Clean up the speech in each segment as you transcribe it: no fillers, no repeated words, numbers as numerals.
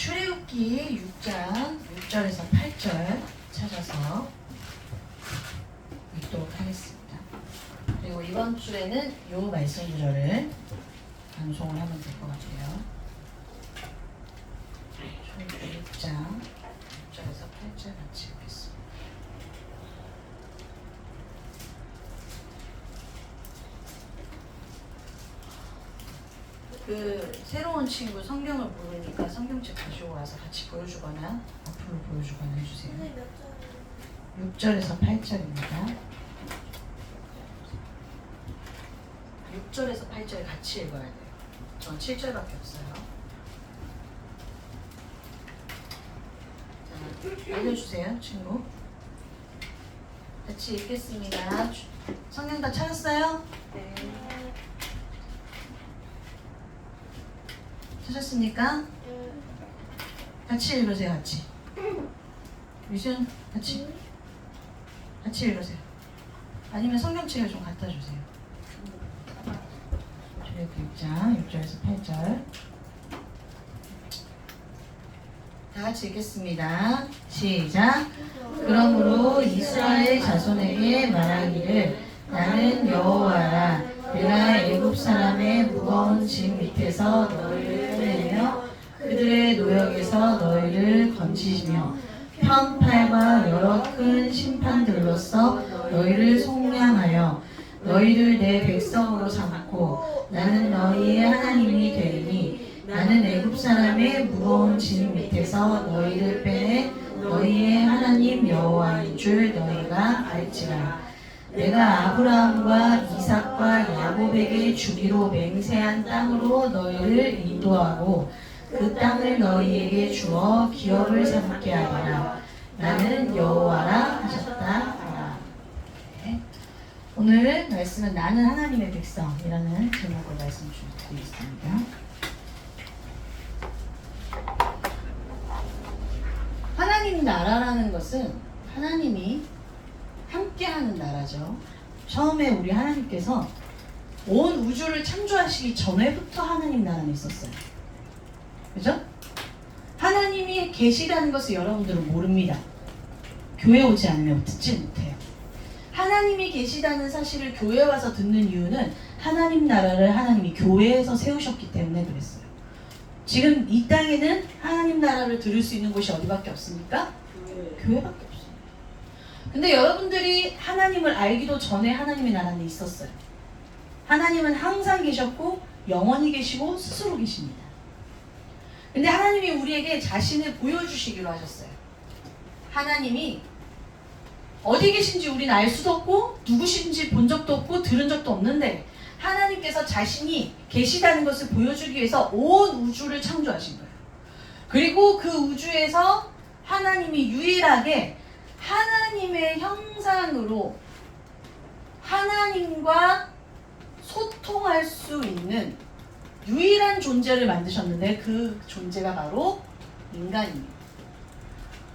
출애굽기 6장 6절에서 8절 찾아서 읽도록 하겠습니다. 그리고 이번 주에는 이 말씀 구절을 방송을 하면 될 것 같아요. 출애굽기 6장 6절에서 8절 같이 읽겠습니다. 새로운 친구 성경을 모르니까 성경책 가지고 와서 같이 보여주거나 앞으로 보여주거나 해주세요. 6절에서 8절입니다. 6절에서 8절 같이 읽어야 돼요. 전 7절밖에 없어요. 자, 알려주세요, 친구. 같이 읽겠습니다. 성경 다 찾았어요? 네. 찾았습니까? 같이 읽으세요. 같이. 유시은 같이 읽으세요. 아니면 성경책을 좀 갖다 주세요. 출애굽기 6장 6절에서 8절 다 같이 읽겠습니다. 시작. 그러므로 이스라엘 자손에게 말하기를 나는 여호와라. 내가 애굽 사람의 무거운 짐 밑에서 너희를 빼내며 그들의 노역에서 너희를 건지시며 편팔과 여러 큰 심판들로서 너희를 속량하여 너희를 내 백성으로 삼고 나는 너희의 하나님이 되리니 나는 애굽 사람의 무거운 짐 밑에서 너희를 빼내 너희의 하나님 여호와인 줄 너희가 알지라. 내가 아브라함과 이삭과 야곱에게 주기로 맹세한 땅으로 너희를 인도하고 그 땅을 너희에게 주어 기업을 삼게 하리라. 나는 여호와라 하셨다. 네. 오늘 말씀은 나는 하나님의 백성이라는 제목으로 말씀 드리겠습니다. 하나님 나라라는 것은 하나님이 함께하는 나라죠. 처음에 우리 하나님께서 온 우주를 창조하시기 전에부터 하나님 나라는 있었어요. 그죠? 하나님이 계시다는 것을 여러분들은 모릅니다. 교회 오지 않으면 듣지 못해요. 하나님이 계시다는 사실을 교회 와서 듣는 이유는 하나님 나라를 하나님이 교회에서 세우셨기 때문에 그랬어요. 지금 이 땅에는 하나님 나라를 들을 수 있는 곳이 어디밖에 없습니까? 교회밖에 없어요. 근데 여러분들이 하나님을 알기도 전에 하나님의 나라는 있었어요. 하나님은 항상 계셨고 영원히 계시고 스스로 계십니다. 근데 하나님이 우리에게 자신을 보여주시기로 하셨어요. 하나님이 어디 계신지 우리는 알 수도 없고 누구신지 본 적도 없고 들은 적도 없는데 하나님께서 자신이 계시다는 것을 보여주기 위해서 온 우주를 창조하신 거예요. 그리고 그 우주에서 하나님이 유일하게 하나님의 형상으로 하나님과 소통할 수 있는 유일한 존재를 만드셨는데 그 존재가 바로 인간입니다.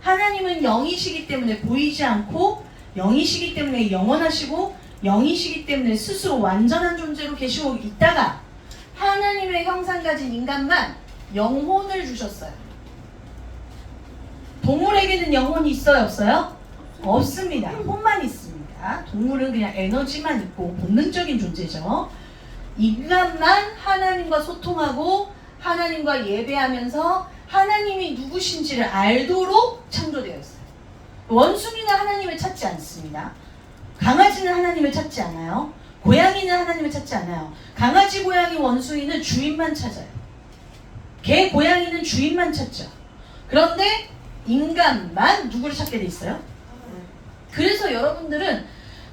하나님은 영이시기 때문에 보이지 않고 영이시기 때문에 영원하시고 영이시기 때문에 스스로 완전한 존재로 계시고 있다가 하나님의 형상 가진 인간만 영혼을 주셨어요. 동물에게는 영혼이 있어요? 없어요? 없습니다. 혼만 있습니다. 동물은 그냥 에너지만 있고 본능적인 존재죠. 인간만 하나님과 소통하고 하나님과 예배하면서 하나님이 누구신지를 알도록 창조되어 있어요. 원숭이는 하나님을 찾지 않습니다. 강아지는 하나님을 찾지 않아요. 고양이는 하나님을 찾지 않아요. 강아지, 고양이, 원숭이는 주인만 찾아요. 개, 고양이는 주인만 찾죠. 그런데 인간만 누구를 찾게 돼 있어요? 그래서 여러분들은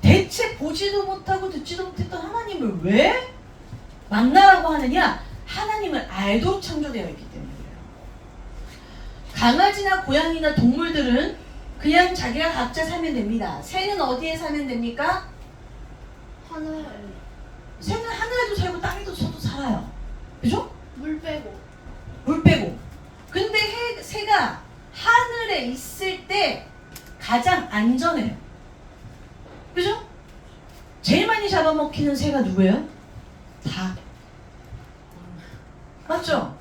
대체 보지도 못하고 듣지도 못했던 하나님을 왜 만나라고 하느냐? 하나님을 알도록 창조되어 있기 때문에 그래요. 강아지나 고양이나 동물들은 그냥 자기가 각자 살면 됩니다. 새는 어디에 살면 됩니까? 하늘. 새는 하늘에도 살고 땅에도 살아요. 그죠? 물 빼고. 물 빼고. 근데 새가 하늘에 있을 때 가장 안전해요. 그죠? 제일 많이 잡아먹히는 새가 누구예요? 닭. 맞죠?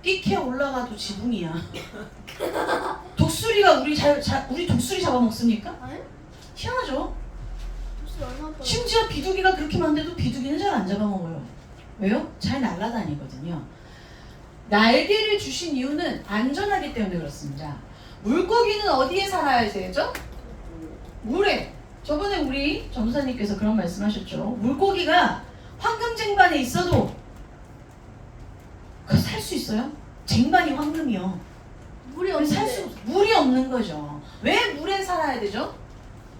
끼케 올라가도 지붕이야. 독수리가 우리 독수리 잡아먹습니까? 아니? 희한하죠? 혹시 얼마 번? 심지어 비둘기가 그렇게 많은데도 비둘기는 잘 안 잡아먹어요. 왜요? 잘 날아다니거든요. 날개를 주신 이유는 안전하기 때문에 그렇습니다. 물고기는 어디에 살아야 되죠? 물에. 저번에 우리 전도사님께서 그런 말씀하셨죠. 물고기가 황금 쟁반에 있어도 살 수 있어요? 쟁반이 황금이요. 물이 물이 없는 거죠. 왜 물에 살아야 되죠?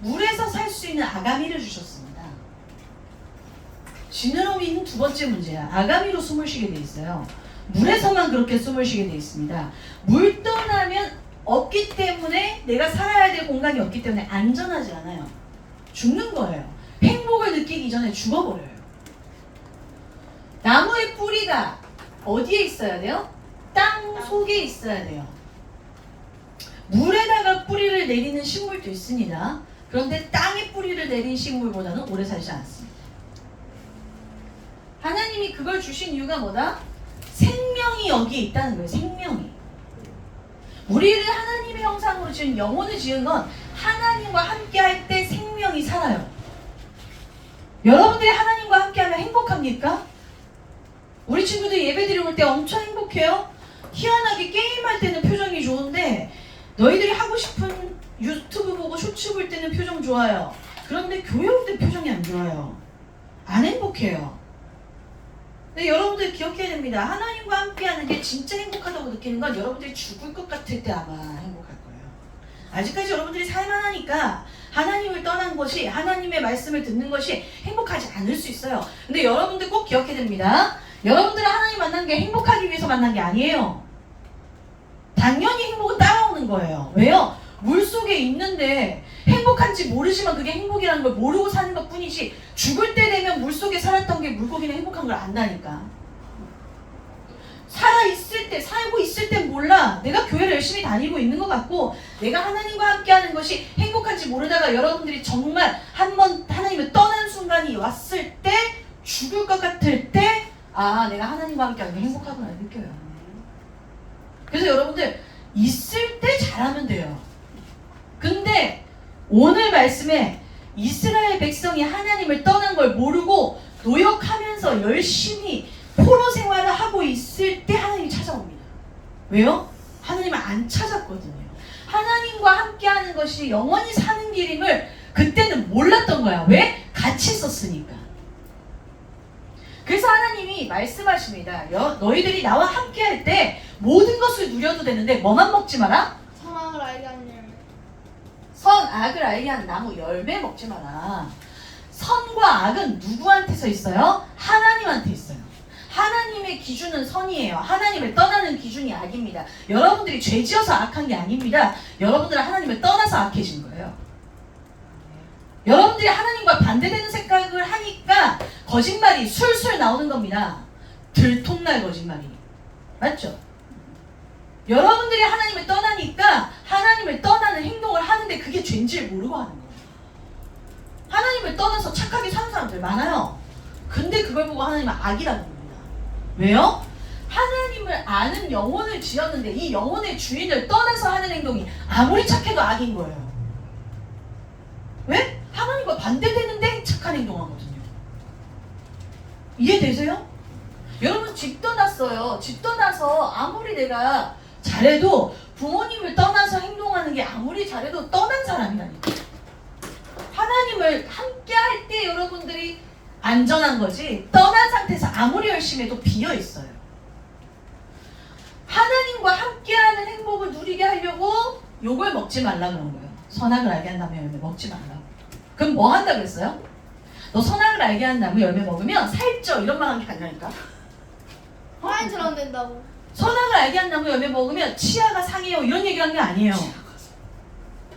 물에서 살 수 있는 아가미를 주셨습니다. 지느러미는 두 번째 문제야. 아가미로 숨을 쉬게 돼 있어요. 물에서만 그렇게 숨을 쉬게 돼 있습니다. 물 떠나면 없기 때문에 내가 살아야 될 공간이 없기 때문에 안전하지 않아요. 죽는 거예요. 행복을 느끼기 전에 죽어버려요. 나무의 뿌리가 어디에 있어야 돼요? 땅 속에 있어야 돼요. 물에다가 뿌리를 내리는 식물도 있습니다. 그런데 땅에 뿌리를 내린 식물보다는 오래 살지 않습니다. 하나님이 그걸 주신 이유가 뭐다? 생명이 여기에 있다는 거예요. 생명이. 우리를 하나님의 형상으로 지은 영혼을 지은 건 하나님과 함께 할 때 생명이 살아요. 여러분들이 하나님과 함께 하면 행복합니까? 우리 친구들이 예배 드리러 올 때 엄청 행복해요. 희한하게 게임할 때는 표정이 좋은데 너희들이 하고 싶은 유튜브 보고 쇼츠 볼 때는 표정 좋아요. 그런데 교회 올 때 표정이 안 좋아요. 안 행복해요. 근데 여러분들 기억해야 됩니다. 하나님과 함께하는 게 진짜 행복하다고 느끼는 건 여러분들이 죽을 것 같을 때 아마 행복할 거예요. 아직까지 여러분들이 살만하니까 하나님을 떠난 것이, 하나님의 말씀을 듣는 것이 행복하지 않을 수 있어요. 근데 여러분들 꼭 기억해야 됩니다. 여러분들은 하나님 만난 게 행복하기 위해서 만난 게 아니에요. 당연히 행복은 따라오는 거예요. 왜요? 물속에 있는데 행복한지 모르지만 그게 행복이라는 걸 모르고 사는 것 뿐이지, 죽을 때 되면 물속에 살았던 게 물고기는 행복한 걸 안다니까. 살아있을 때, 살고 있을 땐 몰라. 내가 교회를 열심히 다니고 있는 것 같고 내가 하나님과 함께하는 것이 행복한지 모르다가 여러분들이 정말 한번 하나님을 떠난 순간이 왔을 때, 죽을 것 같을 때, 아, 내가 하나님과 함께하는 게 행복하구나 느껴요. 그래서 여러분들 있을 때 잘하면 돼요. 근데 오늘 말씀에 이스라엘 백성이 하나님을 떠난 걸 모르고 노력하면서 열심히 포로 생활을 하고 있을 때 하나님이 찾아옵니다. 왜요? 하나님을 안 찾았거든요. 하나님과 함께하는 것이 영원히 사는 길임을 그때는 몰랐던 거야. 왜? 같이 있었으니까. 그래서 하나님이 말씀하십니다. 너희들이 나와 함께할 때 모든 것을 누려도 되는데 뭐만 먹지 마라? 선악을 알게 하는 열매. 선악을 알게 하는 나무 열매 먹지 마라. 선과 악은 누구한테서 있어요? 하나님한테 있어요. 하나님의 기준은 선이에요. 하나님을 떠나는 기준이 악입니다. 여러분들이 죄지어서 악한 게 아닙니다. 여러분들은 하나님을 떠나서 악해진 거예요. 여러분들이 하나님과 반대되는 생각을 하니까 거짓말이 술술 나오는 겁니다. 들통날 거짓말이. 맞죠? 여러분들이 하나님을 떠나니까 하나님을 떠나는 행동을 하는데 그게 죄인지를 모르고 하는 거예요. 하나님을 떠나서 착하게 사는 사람들 많아요. 근데 그걸 보고 하나님은 악이라는 겁니다. 왜요? 하나님을 아는 영혼을 지었는데 이 영혼의 주인을 떠나서 하는 행동이 아무리 착해도 악인 거예요. 왜? 하나님과 반대되는데 착한 행동하거든요. 이해되세요? 여러분 집 떠났어요. 집 떠나서 아무리 내가 잘해도 부모님을 떠나서 행동하는 게 아무리 잘해도 떠난 사람이라니까. 하나님을 함께 할 때 여러분들이 안전한 거지, 떠난 상태에서 아무리 열심히 해도 비어있어요. 하나님과 함께하는 행복을 누리게 하려고 욕을 먹지 말라 그런 거예요. 선악을 알게 한 나무 열매 먹지 말라. 그럼 뭐 한다 그랬어요? 너 선악을 알게 한 나무 열매 먹으면 살쪄, 이런 말 한 게 아니라니까. 화인처럼 된다고. 선악을 알게 한 나무 열매 먹으면 치아가 상해요, 이런 얘기를 한 게 아니에요.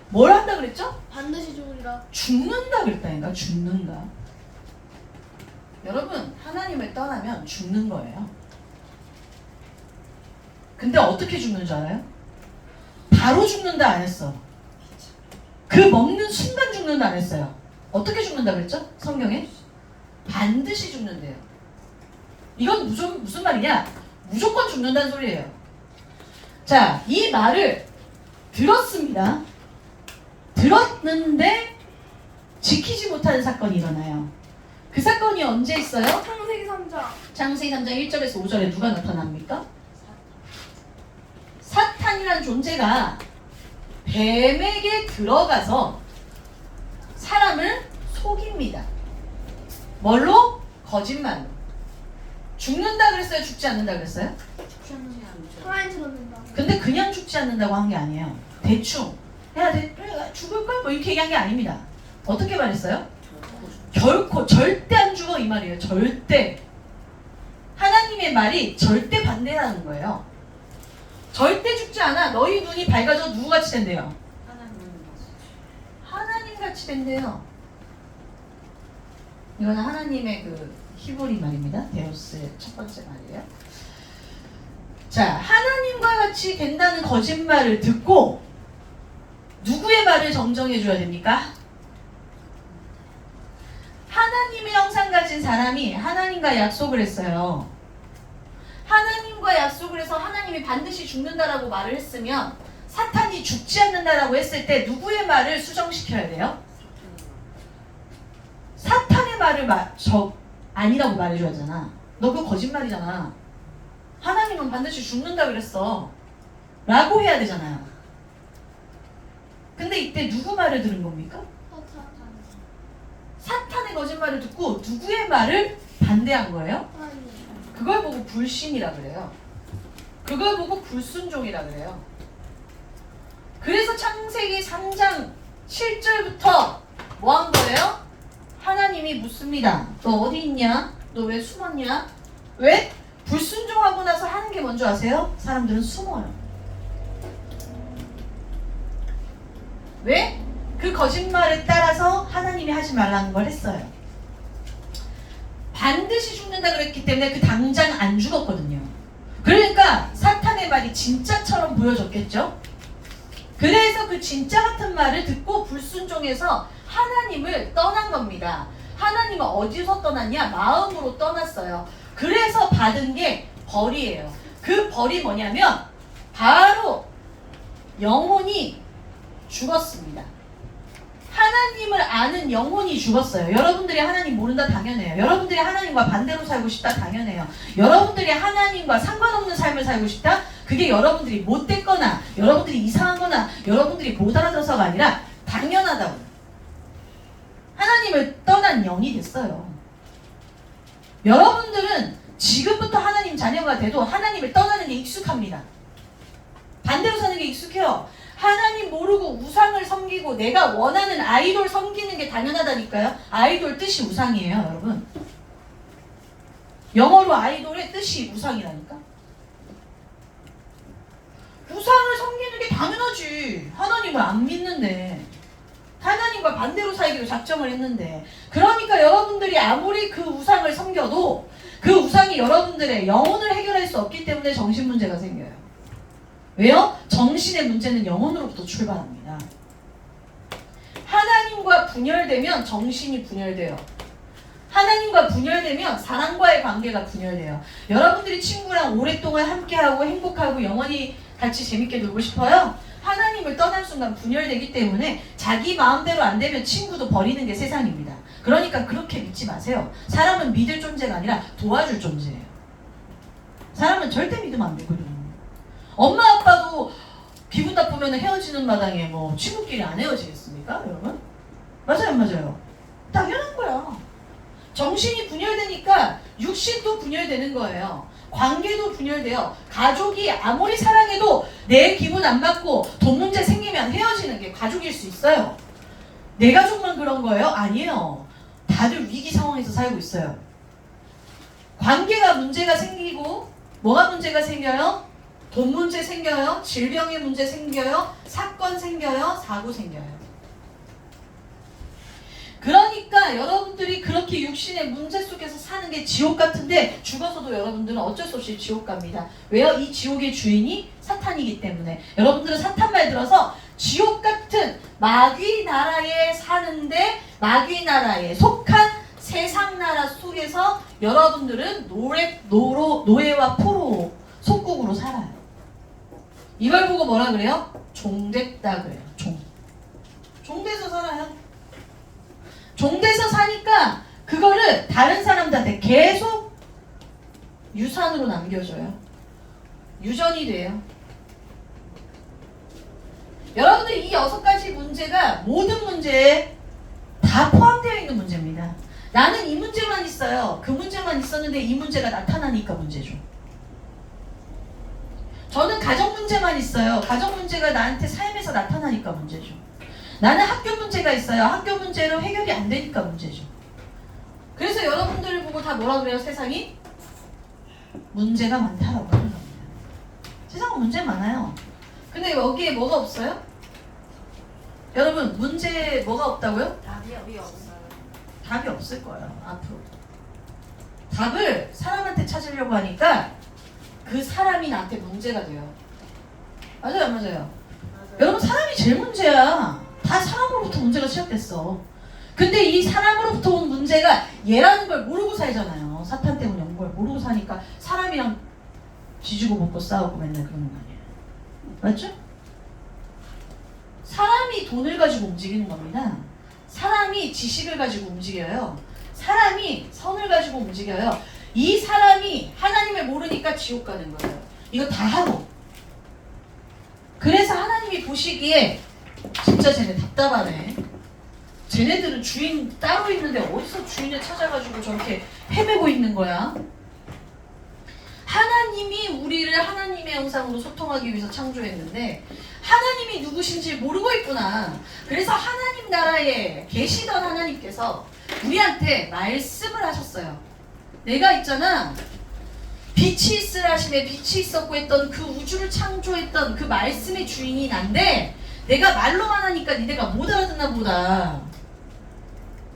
뭘 한다 그랬죠? 반드시 죽으리라. 죽는다 그랬다니까. 죽는다. 여러분, 하나님을 떠나면 죽는 거예요. 근데 어떻게 죽는 줄 알아요? 바로 죽는다 안 했어. 그 먹는 순간 죽는다 안 했어요. 어떻게 죽는다 그랬죠? 성경에? 반드시 죽는데요. 이건 무슨 말이냐? 무조건 죽는다는 소리예요. 자, 이 말을 들었습니다. 들었는데 지키지 못하는 사건이 일어나요. 그 사건이 언제 있어요? 창세기 3장. 창세기 3장 1절에서 5절에 누가 나타납니까? 사탄이라는 존재가 뱀에게 들어가서 사람을 속입니다. 뭘로? 거짓말로. 죽는다 그랬어요? 죽지 않는다 그랬어요? 하나님처럼 된다고. 근데 그냥 죽지 않는다고 한 게 아니에요. 대충 해야 돼. 죽을걸? 뭐 이렇게 얘기한 게 아닙니다. 어떻게 말했어요? 결코 절대 안 죽어 이 말이에요. 절대. 하나님의 말이 절대 반대라는 거예요. 절대 죽지 않아. 너희 눈이 밝아져 누구같이 된대요? 하나님같이 된대요. 이건 하나님의 그 히브리 말입니다. 데우스의 첫 번째 말이에요. 자, 하나님과 같이 된다는 거짓말을 듣고 누구의 말을 정정해 줘야 됩니까? 하나님의 형상 가진 사람이 하나님과 약속을 했어요. 하나님과 약속을 해서 하나님이 반드시 죽는다라고 말을 했으면 사탄이 죽지 않는다라고 했을 때 누구의 말을 수정시켜야 돼요? 사탄의 말을 아니라고 말해줘야 하잖아. 너 그거 거짓말이잖아. 하나님은 반드시 죽는다 그랬어. 라고 해야 되잖아요. 근데 이때 누구 말을 들은 겁니까? 사탄의 거짓말을 듣고 누구의 말을 반대한 거예요? 하나님. 그걸 보고 불신이라 그래요. 그걸 보고 불순종이라 그래요. 그래서 창세기 3장 7절부터 뭐 한 거예요? 하나님이 묻습니다. 너 어디 있냐? 너 왜 숨었냐? 왜? 불순종하고 나서 하는 게 뭔지 아세요? 사람들은 숨어요. 왜? 그 거짓말에 따라서 하나님이 하지 말라는 걸 했어요. 반드시 죽는다 그랬기 때문에 그 당장 안 죽었거든요. 그러니까 사탄의 말이 진짜처럼 보여졌겠죠? 그래서 그 진짜 같은 말을 듣고 불순종해서 하나님을 떠난 겁니다. 하나님은 어디서 떠났냐? 마음으로 떠났어요. 그래서 받은 게 벌이에요. 그 벌이 뭐냐면 바로 영혼이 죽었습니다. 하나님을 아는 영혼이 죽었어요. 여러분들이 하나님 모른다 당연해요. 여러분들이 하나님과 반대로 살고 싶다 당연해요. 여러분들이 하나님과 상관없는 삶을 살고 싶다? 그게 여러분들이 못됐거나 여러분들이 이상하거나 여러분들이 못 알아들어서가 아니라 당연하다고. 하나님을 떠난 영이 됐어요. 여러분들은 지금부터 하나님 자녀가 돼도 하나님을 떠나는 게 익숙합니다. 반대로 사는 게 익숙해요. 하나님 모르고 우상을 섬기고 내가 원하는 아이돌 섬기는 게 당연하다니까요. 아이돌 뜻이 우상이에요, 여러분. 영어로 아이돌의 뜻이 우상이라니까. 우상을 섬기는 게 당연하지. 하나님을 안 믿는데. 하나님과 반대로 살기로 작정을 했는데. 그러니까 여러분들이 아무리 그 우상을 섬겨도 그 우상이 여러분들의 영혼을 해결할 수 없기 때문에 정신문제가 생겨요. 왜요? 정신의 문제는 영혼으로부터 출발합니다. 하나님과 분열되면 정신이 분열돼요. 하나님과 분열되면 사랑과의 관계가 분열돼요. 여러분들이 친구랑 오랫동안 함께하고 행복하고 영원히 같이 재밌게 놀고 싶어요? 하나님을 떠난 순간 분열되기 때문에 자기 마음대로 안 되면 친구도 버리는 게 세상입니다. 그러니까 그렇게 믿지 마세요. 사람은 믿을 존재가 아니라 도와줄 존재예요. 사람은 절대 믿으면 안 되거든요. 엄마 아빠도 기분 나쁘면 헤어지는 마당에 뭐 친구끼리 안 헤어지겠습니까, 여러분? 맞아요, 맞아요. 당연한 거야. 정신이 분열되니까 육신도 분열되는 거예요. 관계도 분열돼요. 가족이 아무리 사랑해도 내 기분 안 맞고 돈 문제 생기면 헤어지는 게 가족일 수 있어요. 내 가족만 그런 거예요? 아니에요. 다들 위기 상황에서 살고 있어요. 관계가 문제가 생기고 뭐가 문제가 생겨요? 돈 문제 생겨요. 질병의 문제 생겨요. 사건 생겨요. 사고 생겨요. 그러니까 여러분들이 그렇게 육신의 문제 속에서 사는 게 지옥 같은데 죽어서도 여러분들은 어쩔 수 없이 지옥 갑니다. 왜요? 이 지옥의 주인이 사탄이기 때문에. 여러분들은 사탄 말 들어서 지옥 같은 마귀 나라에 사는데 마귀 나라에 속한 세상 나라 속에서 여러분들은 노예와 포로 천국으로 살아요. 이걸 보고 뭐라 그래요? 종됐다 그래요. 종돼서 살아요. 종돼서 사니까 그거를 다른 사람들한테 계속 유산으로 남겨줘요. 유전이 돼요. 여러분들 이 6가지 문제가 모든 문제에 다 포함되어 있는 문제입니다. 나는 이 문제만 있어요. 그 문제만 있었는데 이 문제가 나타나니까 문제죠. 저는 가정 문제만 있어요. 가정 문제가 나한테 삶에서 나타나니까 문제죠. 나는 학교 문제가 있어요. 학교 문제로 해결이 안 되니까 문제죠. 그래서 여러분들을 보고 다 뭐라 그래요? 세상이? 문제가 많다라고 하는 겁니다. 세상은 문제 많아요. 근데 여기에 뭐가 없어요? 여러분 문제 뭐가 없다고요? 답이 없어요. 답이 없을 거예요. 앞으로. 답을 사람한테 찾으려고 하니까 그 사람이 나한테 문제가 돼요. 맞아요, 안 맞아요? 여러분 사람이 제일 문제야. 다 사람으로부터 문제가 시작됐어. 근데 이 사람으로부터 온 문제가 얘라는 걸 모르고 살잖아요. 사탄 때문에 온 걸 모르고 사니까 사람이랑 지지고 먹고 싸우고 맨날 그러는 거 아니에요. 맞죠? 사람이 돈을 가지고 움직이는 겁니다. 사람이 지식을 가지고 움직여요. 사람이 선을 가지고 움직여요. 이 사람이 하나님을 모르니까 지옥 가는 거예요. 이거 다 하고. 그래서 하나님이 보시기에 진짜 쟤네 답답하네. 쟤네들은 주인 따로 있는데 어디서 주인을 찾아가지고 저렇게 헤매고 있는 거야? 하나님이 우리를 하나님의 형상으로 소통하기 위해서 창조했는데 하나님이 누구신지 모르고 있구나. 그래서 하나님 나라에 계시던 하나님께서 우리한테 말씀을 하셨어요. 내가 있잖아. 빛이 있으라 하심에 빛이 있었고 했던 그 우주를 창조했던 그 말씀의 주인이 난데 내가 말로만 하니까 니네가 못 알아듣나 보다.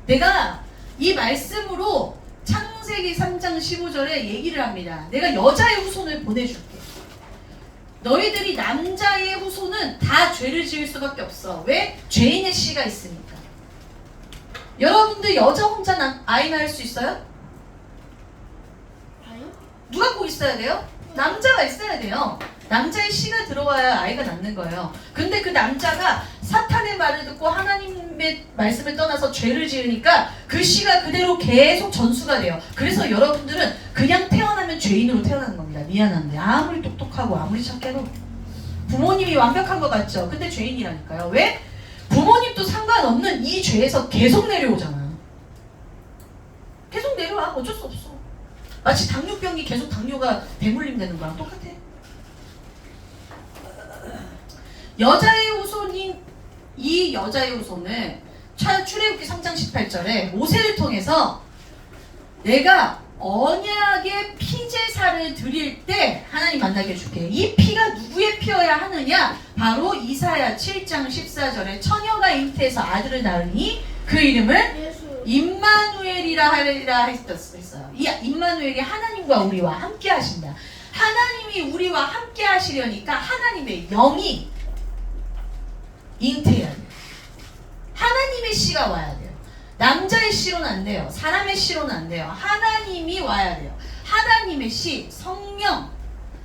내가 이 말씀으로 창세기 3장 15절에 얘기를 합니다. 내가 여자의 후손을 보내줄게. 너희들이 남자의 후손은 다 죄를 지을 수밖에 없어. 왜? 죄인의 씨가 있으니까. 여러분들 여자 혼자 아이 낳을 수 있어요? 누가 꼭 있어야 돼요? 남자가 있어야 돼요. 남자의 씨가 들어와야 아이가 낳는 거예요. 근데 그 남자가 사탄의 말을 듣고 하나님의 말씀을 떠나서 죄를 지으니까 그 씨가 그대로 계속 전수가 돼요. 그래서 여러분들은 그냥 태어나면 죄인으로 태어나는 겁니다. 미안한데 아무리 똑똑하고 아무리 착해도 부모님이 완벽한 것 같죠? 근데 죄인이라니까요. 왜? 부모님도 상관없는 이 죄에서 계속 내려오잖아. 계속 내려와. 어쩔 수 없어. 마치 당뇨병이 계속 당뇨가 대물림 되는 거랑 똑같아. 여자의 후손인 이 여자의 후손을 출애굽기 3장 18절에 모세를 통해서 내가 언약의 피제사를 드릴 때 하나님 만나게 해줄게. 이 피가 누구의 피여야 하느냐? 바로 이사야 7장 14절에 처녀가 잉태해서 아들을 낳으니 그 이름을 임마누엘이라 하리라 했었어요. 이 임마누엘이 하나님과 우리와 함께 하신다. 하나님이 우리와 함께 하시려니까 하나님의 영이 잉태해야 돼요. 하나님의 씨가 와야 돼요. 남자의 씨로는 안 돼요. 사람의 씨로는 안 돼요. 하나님이 와야 돼요. 하나님의 씨, 성령,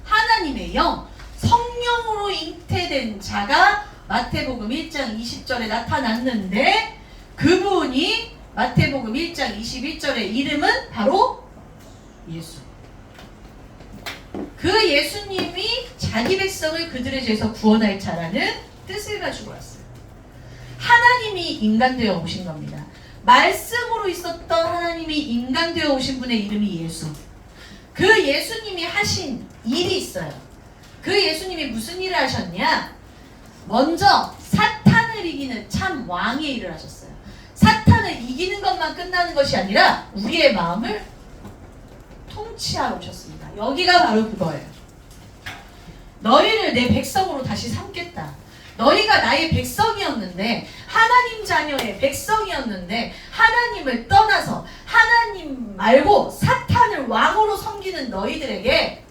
하나님의 영, 성령으로 잉태된 자가 마태복음 1장 20절에 나타났는데 그분이 마태복음 1장 21절의 이름은 바로 예수. 그 예수님이 자기 백성을 그들의 죄에서 구원할 자라는 뜻을 가지고 왔어요. 하나님이 인간 되어 오신 겁니다. 말씀으로 있었던 하나님이 인간 되어 오신 분의 이름이 예수. 그 예수님이 하신 일이 있어요. 그 예수님이 무슨 일을 하셨냐? 먼저 사탄을 이기는 참 왕의 일을 하셨어요. 사탄을 이기는 것만 끝나는 것이 아니라 우리의 마음을 통치하러 오셨습니다. 여기가 바로 그거예요. 너희를 내 백성으로 다시 삼겠다. 너희가 나의 백성이었는데 하나님 자녀의 백성이었는데 하나님을 떠나서 하나님 말고 사탄을 왕으로 섬기는 너희들에게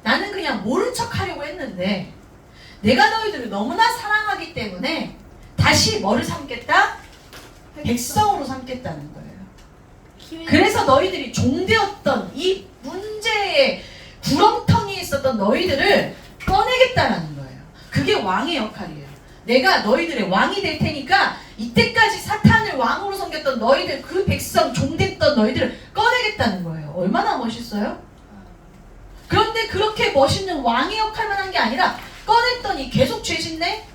나는 그냥 모른 척 하려고 했는데 내가 너희들을 너무나 사랑하기 때문에 다시 뭐를 삼겠다? 백성으로 삼겠다는 거예요. 그래서 너희들이 종되었던 이 문제의 구렁텅이에 있었던 너희들을 꺼내겠다라는 거예요. 그게 왕의 역할이에요. 내가 너희들의 왕이 될 테니까 이때까지 사탄을 왕으로 섬겼던 너희들, 그 백성, 종됐던 너희들을 꺼내겠다는 거예요. 얼마나 멋있어요? 그런데 그렇게 멋있는 왕의 역할만 한 게 아니라 꺼냈더니 계속 죄 짓네?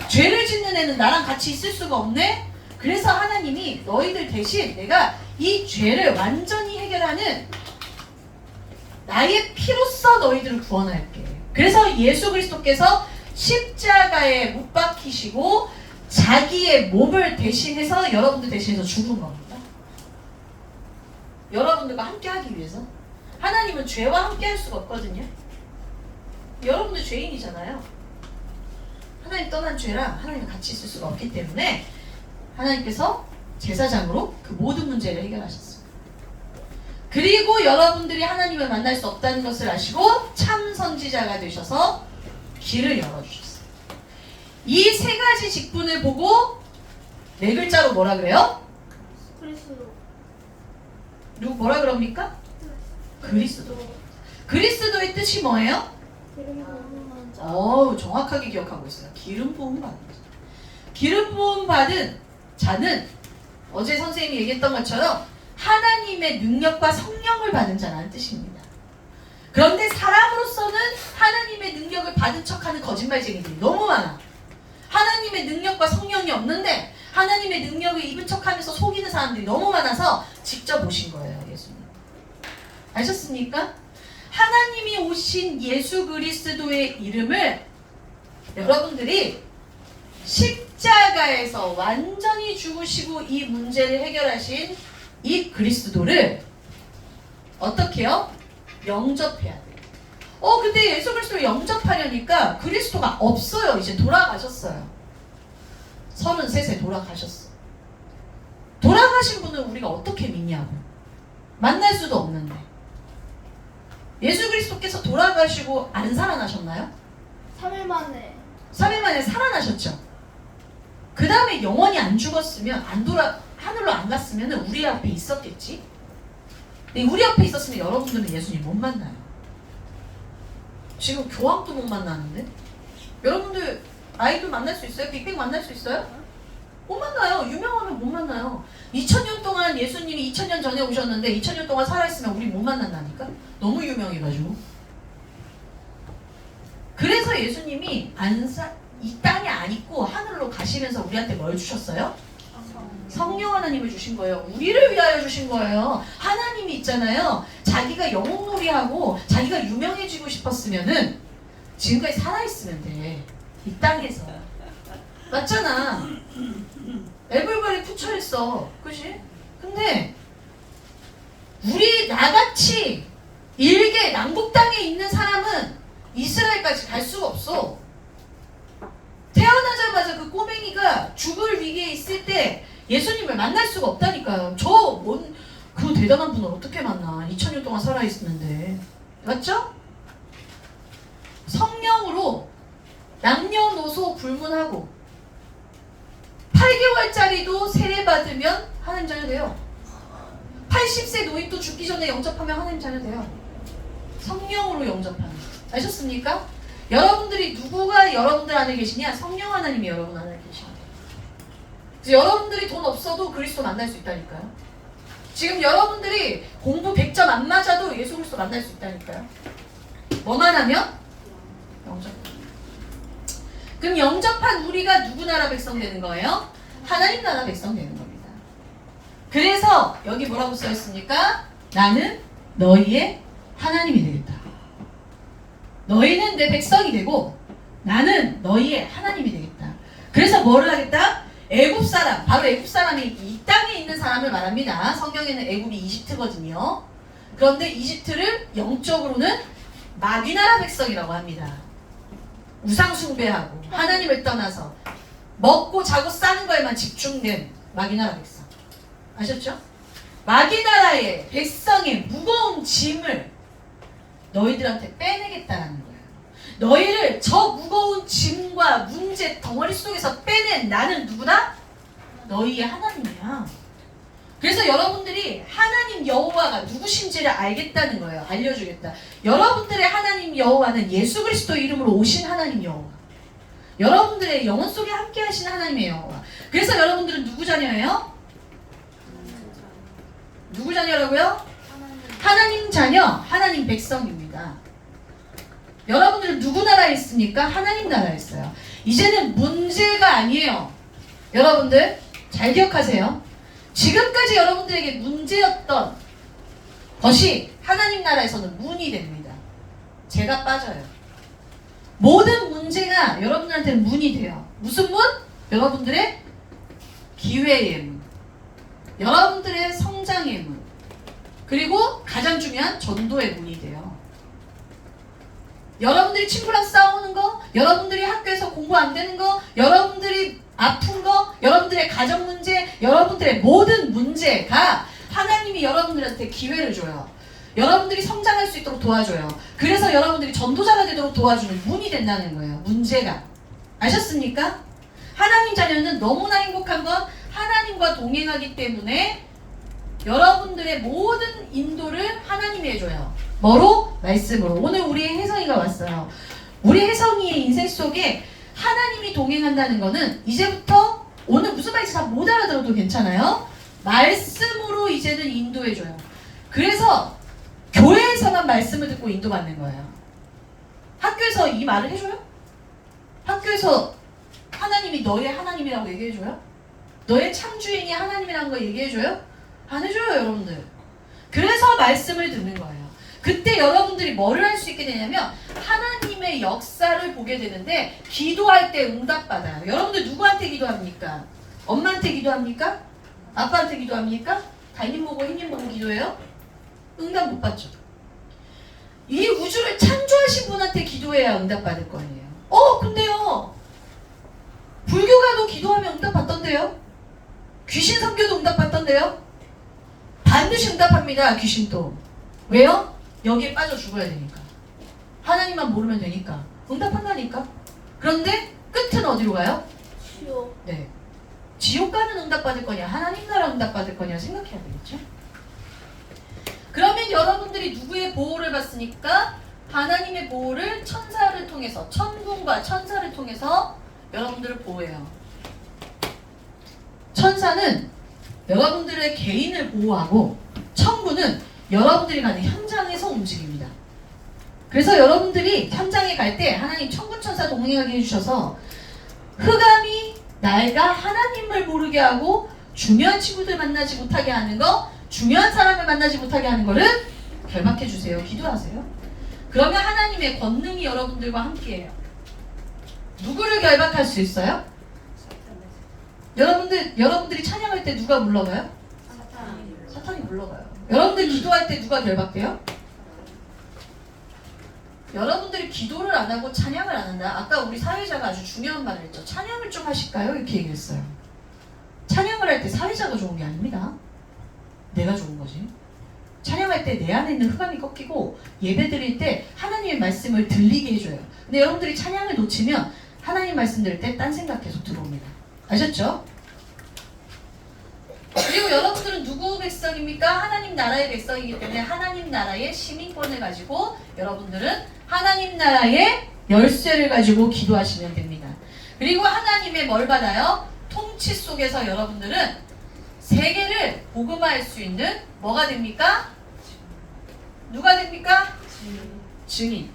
죄를 짓는 애는 나랑 같이 있을 수가 없네? 그래서 하나님이 너희들 대신 내가 이 죄를 완전히 해결하는 나의 피로써 너희들을 구원할게. 그래서 예수 그리스도께서 십자가에 못 박히시고 자기의 몸을 대신해서 여러분들 대신해서 죽은 겁니다. 여러분들과 함께 하기 위해서. 하나님은 죄와 함께 할 수가 없거든요. 여러분들 죄인이잖아요. 하나님 떠난 죄랑 하나님과 같이 있을 수가 없기 때문에 하나님께서 제사장으로 그 모든 문제를 해결하셨어요. 그리고 여러분들이 하나님을 만날 수 없다는 것을 아시고 참 선지자가 되셔서 길을 열어주셨어요. 이 세 가지 직분을 보고 네 글자로 뭐라 그래요? 그리스도. 누구 뭐라 그럽니까? 그리스도. 그리스도의 뜻이 뭐예요? 기름 부음한 자. 정확하게 기억하고 있어요. 기름 부음 받은 자. 기름 부음 받은 자는 어제 선생님이 얘기했던 것처럼 하나님의 능력과 성령을 받은 자라는 뜻입니다. 그런데 사람으로서는 하나님의 능력을 받은 척하는 거짓말쟁이들이 너무 많아. 하나님의 능력과 성령이 없는데 하나님의 능력을 입은 척하면서 속이는 사람들이 너무 많아서 직접 오신 거예요, 예수님. 아셨습니까? 하나님이 오신 예수 그리스도의 이름을 여러분들이 십자가에서 완전히 죽으시고 이 문제를 해결하신 이 그리스도를 어떻게 해요? 영접해야 돼요. 근데 예수 그리스도를 영접하려니까 그리스도가 없어요. 이제 돌아가셨어요. 33세 돌아가셨어. 돌아가신 분을 우리가 어떻게 믿냐고. 만날 수도 없는데. 예수 그리스도께서 돌아가시고 안 살아나셨나요? 3일 만에. 3일 만에 살아나셨죠. 그 다음에 영원히 안 죽었으면 하늘로 안 갔으면 우리 앞에 있었겠지. 근데 우리 앞에 있었으면 여러분들은 예수님 못 만나요. 지금 교황도 못 만나는데. 여러분들 아이돌 만날 수 있어요? 빅뱅 만날 수 있어요? 못 만나요. 유명하면 못 만나요. 2000년 동안 예수님이 2000년 전에 오셨는데 2000년 동안 살아있으면 우리 못 만난다니까. 너무 유명해가지고. 그래서 예수님이 이 땅에 안 있고 하늘로 가시면서 우리한테 뭘 주셨어요? 성령 하나님을 주신 거예요. 우리를 위하여 주신 거예요. 하나님이 있잖아요. 자기가 영웅놀이하고 자기가 유명해지고 싶었으면은 지금까지 살아있으면 돼. 이 땅에서. 맞잖아. 에블바리 푸처했어. 그치? 근데 우리 나같이 일개 남북 땅에 있는 사람은 이스라엘까지 갈 수가 없어. 태어나자마자 그 꼬맹이가 죽을 위기에 있을 때 예수님을 만날 수가 없다니까요. 그 대단한 분을 어떻게 만나? 2000년 동안 살아있는데. 맞죠? 성령으로 남녀노소 불문하고 8개월짜리도 세례받으면 하나님 자녀 돼요. 80세 노인도 죽기 전에 영접하면 하나님 자녀 돼요. 성령으로 영접하는. 아셨습니까? 여러분들이 누구가 여러분들 안에 계시냐? 성령 하나님이 여러분 안에 계시냐? 그래서 여러분들이 돈 없어도 그리스도 만날 수 있다니까요. 지금 여러분들이 공부 100점 안 맞아도 예수 그리스도 만날 수 있다니까요. 뭐만 하면? 영접. 그럼 영접한 우리가 누구 나라 백성 되는 거예요? 하나님 나라 백성 되는 겁니다. 그래서 여기 뭐라고 써 있습니까? 나는 너희의 하나님이 되겠다. 너희는 내 백성이 되고 나는 너희의 하나님이 되겠다. 그래서 뭐를 하겠다? 애굽 사람, 바로 애굽 사람이 이 땅에 있는 사람을 말합니다. 성경에는 애굽이 이집트거든요. 그런데 이집트를 영적으로는 마귀나라 백성이라고 합니다. 우상 숭배하고 하나님을 떠나서 먹고 자고 싸는 거에만 집중된 마귀나라 백성. 아셨죠? 마귀나라의 백성의 무거운 짐을 너희들한테 빼내겠다는 거예요. 너희를 저 무거운 짐과 문제 덩어리 속에서 빼낸 나는 누구다? 너희의 하나님이야. 그래서 여러분들이 하나님 여호와가 누구신지를 알겠다는 거예요. 알려주겠다. 여러분들의 하나님 여호와는 예수 그리스도 이름으로 오신 하나님 여호와. 여러분들의 영혼 속에 함께 하신 하나님의 여호와. 그래서 여러분들은 누구 자녀예요? 누구 자녀라고요? 하나님 자녀, 하나님 백성입니다. 여러분들은 누구 나라에 있습니까? 하나님 나라에 있어요. 이제는 문제가 아니에요. 여러분들 잘 기억하세요. 지금까지 여러분들에게 문제였던 것이 하나님 나라에서는 문이 됩니다. 제가 빠져요. 모든 문제가 여러분들한테는 문이 돼요. 무슨 문? 여러분들의 기회의 문, 여러분들의 성장의 문, 그리고 가장 중요한 전도의 문이 돼요. 여러분들이 친구랑 싸우는 거, 여러분들이 학교에서 공부 안 되는 거, 여러분들이 아픈 거, 여러분들의 가정 문제, 여러분들의 모든 문제가 하나님이 여러분들한테 기회를 줘요. 여러분들이 성장할 수 있도록 도와줘요. 그래서 여러분들이 전도자가 되도록 도와주는 문이 된다는 거예요. 문제가. 아셨습니까? 하나님 자녀는 너무나 행복한 건 하나님과 동행하기 때문에 여러분들의 모든 인도를 하나님이 해줘요. 뭐로? 말씀으로. 오늘 우리 혜성이가 왔어요. 우리 혜성이의 인생 속에 하나님이 동행한다는 거는 이제부터 오늘 무슨 말인지 다 못 알아들어도 괜찮아요. 말씀으로 이제는 인도해줘요. 그래서 교회에서만 말씀을 듣고 인도받는 거예요. 학교에서 이 말을 해줘요? 학교에서 하나님이 너의 하나님이라고 얘기해줘요? 너의 창조인이 하나님이라는 거 얘기해줘요? 안 해줘요, 여러분들. 그래서 말씀을 듣는 거예요. 그때 여러분들이 뭐를 할 수 있게 되냐면 하나님의 역사를 보게 되는데 기도할 때 응답받아요. 여러분들 누구한테 기도합니까? 엄마한테 기도합니까? 아빠한테 기도합니까? 달님 보고 흰님 보고 기도해요? 응답 못 받죠. 이 우주를 창조하신 분한테 기도해야 응답받을 거예요. 근데요, 불교가도 기도하면 응답받던데요? 귀신 선교도 응답받던데요? 반드시 응답합니다. 귀신도. 왜요? 여기에 빠져 죽어야 되니까. 하나님만 모르면 되니까. 응답한다니까. 그런데 끝은 어디로 가요? 지옥. 네. 지옥 가는 응답받을 거냐, 하나님 나라 응답받을 거냐 생각해야 되겠죠? 그러면 여러분들이 누구의 보호를 받습니까? 하나님의 보호를 천사를 통해서, 천군과 천사를 통해서 여러분들을 보호해요. 천사는 여러분들의 개인을 보호하고 천군은 여러분들이 가는 현장에서 움직입니다. 그래서 여러분들이 현장에 갈 때 하나님 천군 천사 동행하게 해주셔서 흑암이 나이가 하나님을 모르게 하고 중요한 친구들 만나지 못하게 하는 거, 중요한 사람을 만나지 못하게 하는 거를 결박해 주세요. 기도하세요. 그러면 하나님의 권능이 여러분들과 함께해요. 누구를 결박할 수 있어요? 여러분들이 찬양할 때 누가 물러가요? 사탄이 물러가요. 여러분들 기도할 때 누가 결박돼요? 여러분들이 기도를 안 하고 찬양을 안 한다. 아까 우리 사회자가 아주 중요한 말을 했죠. 찬양을 좀 하실까요? 이렇게 얘기했어요. 찬양을 할 때 사회자가 좋은 게 아닙니다. 내가 좋은 거지. 찬양할 때 내 안에 있는 흑암이 꺾이고 예배 드릴 때 하나님의 말씀을 들리게 해줘요. 근데 여러분들이 찬양을 놓치면 하나님 말씀 들을 때 딴 생각 계속 들어옵니다. 아셨죠? 그리고 여러분들은 누구 백성입니까? 하나님 나라의 백성이기 때문에 하나님 나라의 시민권을 가지고 여러분들은 하나님 나라의 열쇠를 가지고 기도하시면 됩니다. 그리고 하나님의 뭘 받아요? 통치 속에서 여러분들은 세계를 복음화할 수 있는 뭐가 됩니까? 누가 됩니까? 증인.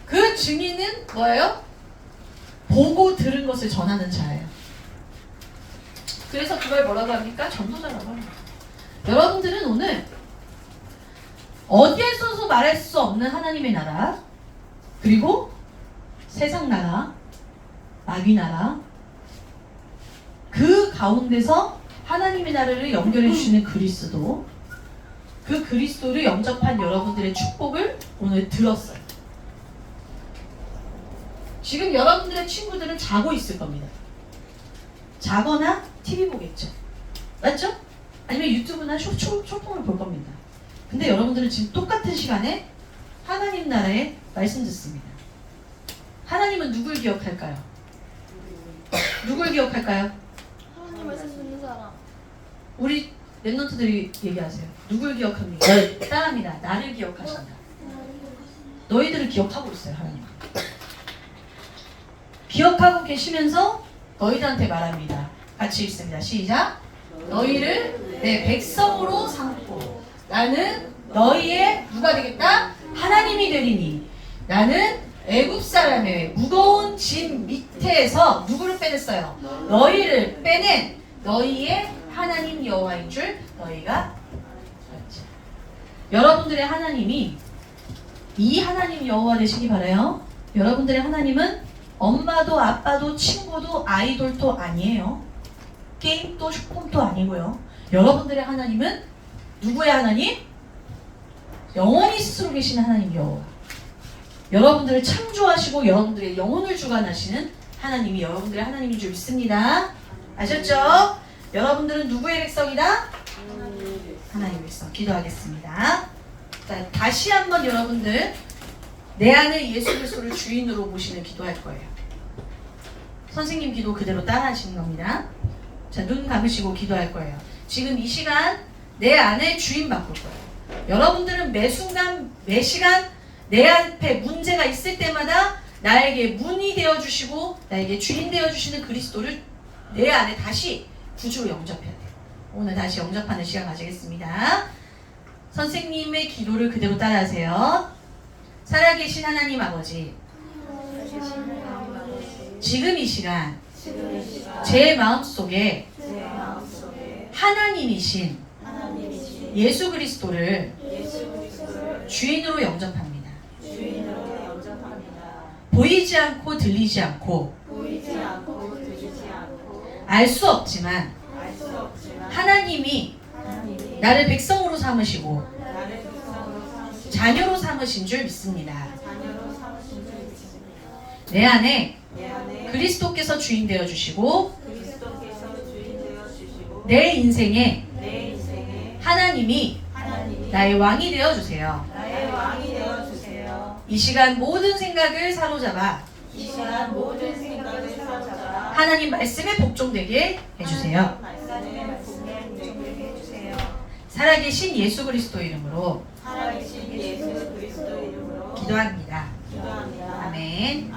그 증인은 뭐예요? 보고 들은 것을 전하는 자예요. 그래서 그걸 뭐라고 합니까? 전도자라고 합니다. 여러분들은 오늘 어디에서도 말할 수 없는 하나님의 나라, 그리고 세상 나라, 마귀 나라, 그 가운데서 하나님의 나라를 연결해 주시는 그리스도, 그 그리스도를 영접한 여러분들의 축복을 오늘 들었어요. 지금 여러분들의 친구들은 자고 있을 겁니다. 자거나 TV 보겠죠. 맞죠? 아니면 유튜브나 쇼폼을 볼 겁니다. 근데 여러분들은 지금 똑같은 시간에 하나님 나라의 말씀 듣습니다. 하나님은 누굴 기억할까요? 누굴 기억할까요? 하나님 말씀 듣는 사람. 우리 랩런트들이 얘기하세요. 누굴 기억합니까? 따라합니다. 나를 기억하신다. 너희들을 기억하고 있어요. 하나님. 기억하고 계시면서 너희들한테 말합니다. 같이 읽습니다. 시작. 너희를 내 백성으로 삼고 나는 너희의 누가 되겠다? 하나님이 되리니 나는 애굽 사람의 무거운 짐 밑에서 누구를 빼냈어요? 너희를 빼낸 너희의 하나님 여호와인 줄 너희가 알았지. 여러분들의 하나님이 이 하나님 여호와 되시기 바라요. 여러분들의 하나님은 엄마도 아빠도 친구도 아이돌도 아니에요. 게임도 쇼폼도 아니고요. 여러분들의 하나님은 누구의 하나님? 영원히 스스로 계시는 하나님 여호와. 여러분들을 창조하시고 여러분들의 영혼을 주관하시는 하나님이 여러분들의 하나님인 줄 믿습니다. 아셨죠? 여러분들은 누구의 백성이다? 하나님의 백성. 기도하겠습니다. 자, 다시 한번 여러분들 내 안에 예수 그리스도를 주인으로 모시는 기도할 거예요. 선생님 기도 그대로 따라하시는 겁니다. 자, 눈 감으시고 기도할 거예요. 지금 이 시간 내 안에 주인 바꿀 거예요. 여러분들은 매 순간 매 시간 내 앞에 문제가 있을 때마다 나에게 문이 되어주시고 나에게 주인 되어주시는 그리스도를 내 안에 다시 구주로 영접해야 돼요. 오늘 다시 영접하는 시간 가지겠습니다. 선생님의 기도를 그대로 따라하세요. 살아계신 하나님 아버지, 지금 이 시간 제 마음속에 하나님이신 예수 그리스도를 주인으로 영접합니다. 보이지 않고 들리지 않고 알 수 없지만 하나님이 나를 백성으로 삼으시고 자녀로 삼으신 줄 믿습니다. 내 안에 그리스도께서 주인 되어 주시고 내 인생에 하나님이 나의 왕이 되어 주세요. 이 시간 모든 생각을 사로잡아 하나님 말씀에 복종되게 해주세요. 살아계신 예수 그리스도 이름으로 기도합니다. 아멘.